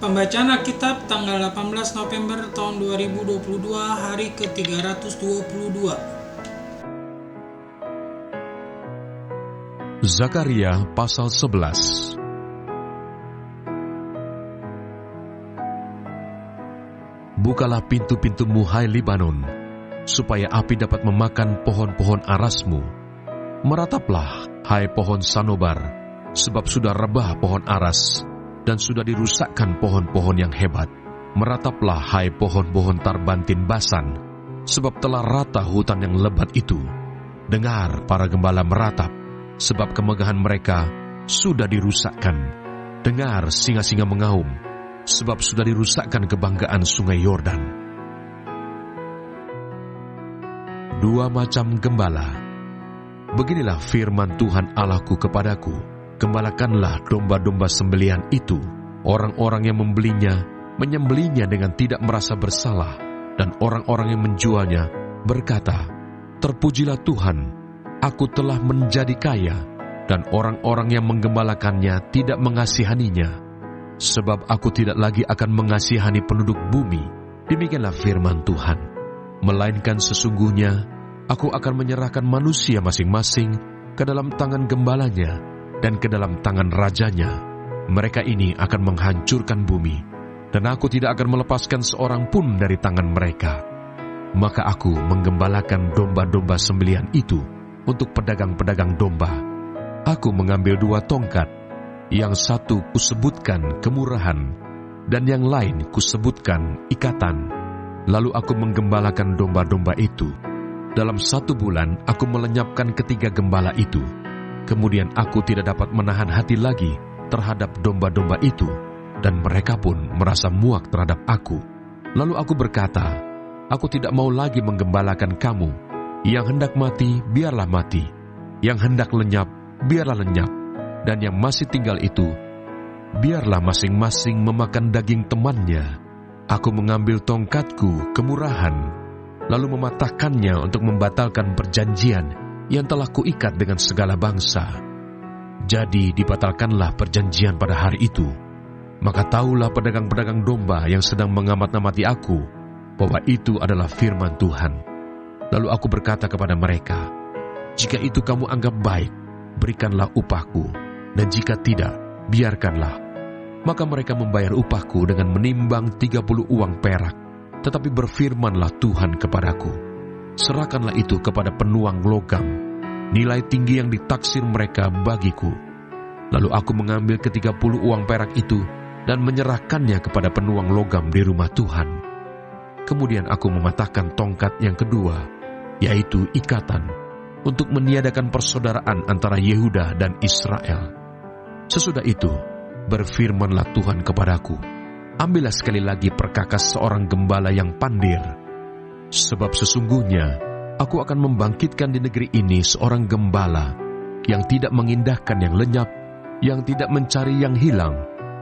Pembacaan Alkitab tanggal 18 November tahun 2022, hari ke-322. Zakaria pasal 11. Bukalah pintu-pintumu, hai Libanon, supaya api dapat memakan pohon-pohon arasmu. Merataplah, hai pohon sanobar, sebab sudah rebah pohon aras, dan sudah dirusakkan pohon-pohon yang hebat. Merataplah, hai pohon-pohon tarbantin Basan, sebab telah rata hutan yang lebat itu. Dengar, para gembala meratap, sebab kemegahan mereka sudah dirusakkan. Dengar, singa-singa mengaum, sebab sudah dirusakkan kebanggaan sungai Yordan. Dua macam gembala. Beginilah firman Tuhan Allahku kepadaku: gembalakanlah domba-domba sembelihan itu. Orang-orang yang membelinya menyembelinya dengan tidak merasa bersalah, dan orang-orang yang menjualnya berkata, terpujilah Tuhan, aku telah menjadi kaya. Dan orang-orang yang menggembalakannya tidak mengasihaninya, sebab aku tidak lagi akan mengasihani penduduk bumi. Demikianlah firman Tuhan. Melainkan sesungguhnya aku akan menyerahkan manusia masing-masing ke dalam tangan gembalanya dan ke dalam tangan rajanya. Mereka ini akan menghancurkan bumi, dan aku tidak akan melepaskan seorang pun dari tangan mereka. Maka aku menggembalakan domba-domba sembelihan itu untuk pedagang-pedagang domba. Aku mengambil dua tongkat, yang satu kusebutkan kemurahan, dan yang lain kusebutkan ikatan. Lalu aku menggembalakan domba-domba itu. Dalam 1 bulan aku melenyapkan ketiga gembala itu. Kemudian aku tidak dapat menahan hati lagi terhadap domba-domba itu, dan mereka pun merasa muak terhadap aku. Lalu aku berkata, aku tidak mau lagi menggembalakan kamu. Yang hendak mati, biarlah mati. Yang hendak lenyap, biarlah lenyap. Dan yang masih tinggal itu, biarlah masing-masing memakan daging temannya. Aku mengambil tongkatku, kemurahan, lalu mematahkannya untuk membatalkan perjanjian yang telah kuikat dengan segala bangsa. Jadi dibatalkanlah perjanjian pada hari itu. Maka tahulah pedagang-pedagang domba yang sedang mengamat-amati aku, bahwa itu adalah firman Tuhan. Lalu aku berkata kepada mereka, jika itu kamu anggap baik, berikanlah upahku, dan jika tidak, biarkanlah. Maka mereka membayar upahku dengan menimbang 30 uang perak. Tetapi berfirmanlah Tuhan kepadaku, serahkanlah itu kepada penuang logam, nilai tinggi yang ditaksir mereka bagiku. Lalu aku mengambil ke-30 uang perak itu dan menyerahkannya kepada penuang logam di rumah Tuhan. Kemudian aku mematahkan tongkat yang kedua, yaitu ikatan, untuk meniadakan persaudaraan antara Yehuda dan Israel. Sesudah itu, berfirmanlah Tuhan kepadaku, ambillah sekali lagi perkakas seorang gembala yang pandir. Sebab sesungguhnya aku akan membangkitkan di negeri ini seorang gembala yang tidak mengindahkan yang lenyap, yang tidak mencari yang hilang,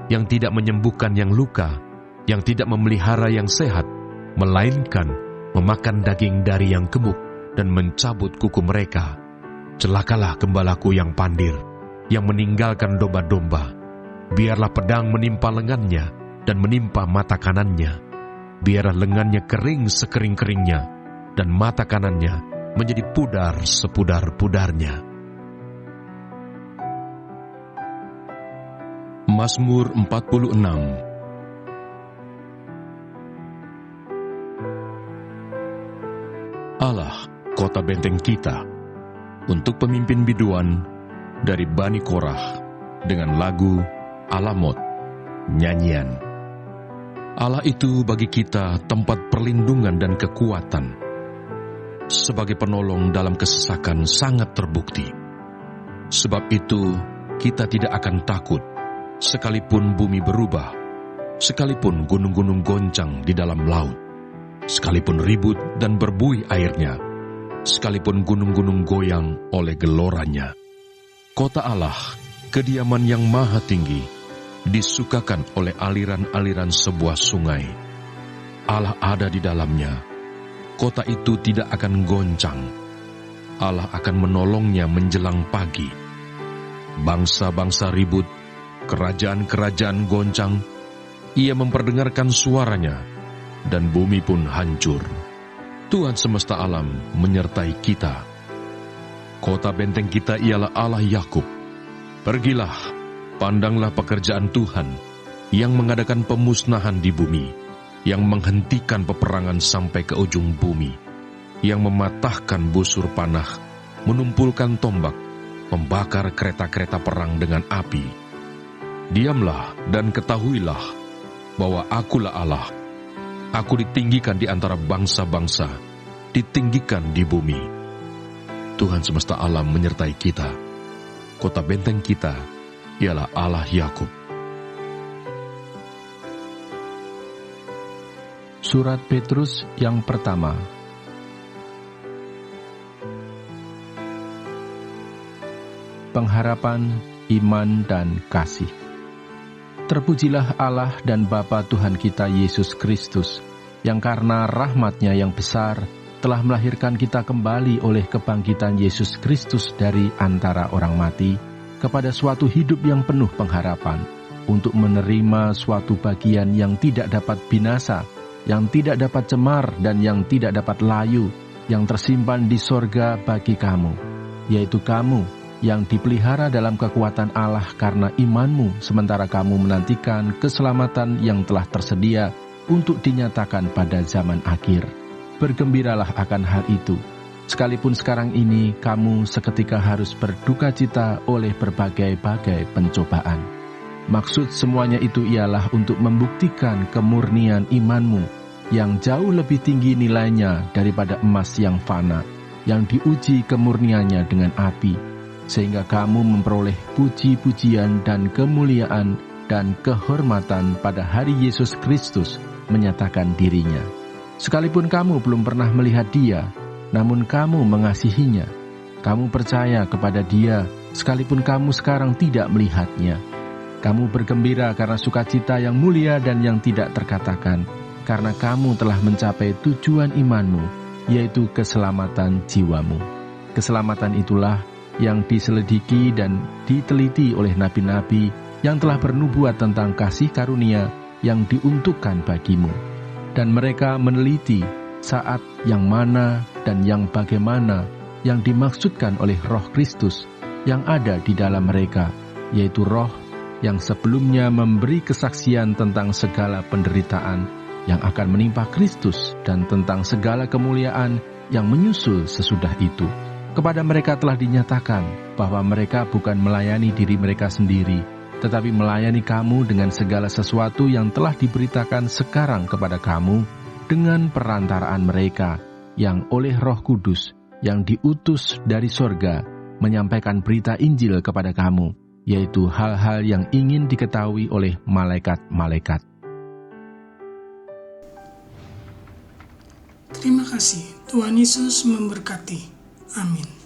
yang tidak menyembuhkan yang luka, yang tidak memelihara yang sehat, melainkan memakan daging dari yang gemuk dan mencabut kuku mereka. Celakalah gembalaku yang pandir, yang meninggalkan domba-domba. Biarlah pedang menimpa lengannya dan menimpa mata kanannya. Biarlah lengannya kering sekering-keringnya, dan mata kanannya menjadi pudar sepudar-pudarnya. Mazmur 46. Allah, kota benteng kita, untuk pemimpin biduan dari Bani Korah, dengan lagu Alamot, nyanyian. Allah itu bagi kita tempat perlindungan dan kekuatan. Sebagai penolong dalam kesesakan sangat terbukti. Sebab itu kita tidak akan takut, sekalipun bumi berubah, sekalipun gunung-gunung goncang di dalam laut, sekalipun ribut dan berbuih airnya, sekalipun gunung-gunung goyang oleh geloranya. Kota Allah, kediaman yang maha tinggi, disukakan oleh aliran-aliran sebuah sungai. Allah ada di dalamnya. Kota itu tidak akan goncang. Allah akan menolongnya menjelang pagi. Bangsa-bangsa ribut, kerajaan-kerajaan goncang, Ia memperdengarkan suaranya, dan bumi pun hancur. Tuhan semesta alam menyertai kita. Kota benteng kita ialah Allah Yakub. Pergilah, pandanglah pekerjaan Tuhan, yang mengadakan pemusnahan di bumi, yang menghentikan peperangan sampai ke ujung bumi, yang mematahkan busur panah, menumpulkan tombak, membakar kereta-kereta perang dengan api. Diamlah dan ketahuilah bahwa Akulah Allah. Aku ditinggikan di antara bangsa-bangsa, ditinggikan di bumi. Tuhan semesta alam menyertai kita. Kota benteng kita ialah Allah Yakub. Surat Petrus yang pertama. Pengharapan, iman, dan kasih. Terpujilah Allah dan Bapa Tuhan kita Yesus Kristus, yang karena rahmat-Nya yang besar telah melahirkan kita kembali oleh kebangkitan Yesus Kristus dari antara orang mati, kepada suatu hidup yang penuh pengharapan, untuk menerima suatu bagian yang tidak dapat binasa, yang tidak dapat cemar, dan yang tidak dapat layu, yang tersimpan di sorga bagi kamu, yaitu kamu yang dipelihara dalam kekuatan Allah karena imanmu, sementara kamu menantikan keselamatan yang telah tersedia untuk dinyatakan pada zaman akhir. Bergembiralah akan hal itu, sekalipun sekarang ini kamu seketika harus berduka cita oleh berbagai-bagai pencobaan. Maksud semuanya itu ialah untuk membuktikan kemurnian imanmu, yang jauh lebih tinggi nilainya daripada emas yang fana, yang diuji kemurniannya dengan api, sehingga kamu memperoleh puji-pujian dan kemuliaan dan kehormatan pada hari Yesus Kristus menyatakan dirinya. Sekalipun kamu belum pernah melihat Dia, namun kamu mengasihinya. Kamu percaya kepada Dia, sekalipun kamu sekarang tidak melihatnya. Kamu bergembira karena sukacita yang mulia dan yang tidak terkatakan, karena kamu telah mencapai tujuan imanmu, yaitu keselamatan jiwamu. Keselamatan itulah yang diselidiki dan diteliti oleh nabi-nabi yang telah bernubuat tentang kasih karunia yang diuntukkan bagimu. Dan mereka meneliti saat yang mana dan yang bagaimana yang dimaksudkan oleh Roh Kristus yang ada di dalam mereka, yaitu Roh yang sebelumnya memberi kesaksian tentang segala penderitaan yang akan menimpa Kristus dan tentang segala kemuliaan yang menyusul sesudah itu. Kepada mereka telah dinyatakan bahwa mereka bukan melayani diri mereka sendiri, tetapi melayani kamu dengan segala sesuatu yang telah diberitakan sekarang kepada kamu dengan perantaraan mereka, yang oleh Roh Kudus yang diutus dari sorga menyampaikan berita Injil kepada kamu, yaitu hal-hal yang ingin diketahui oleh malaikat-malaikat. Terima kasih. Tuhan Yesus memberkati. Amin.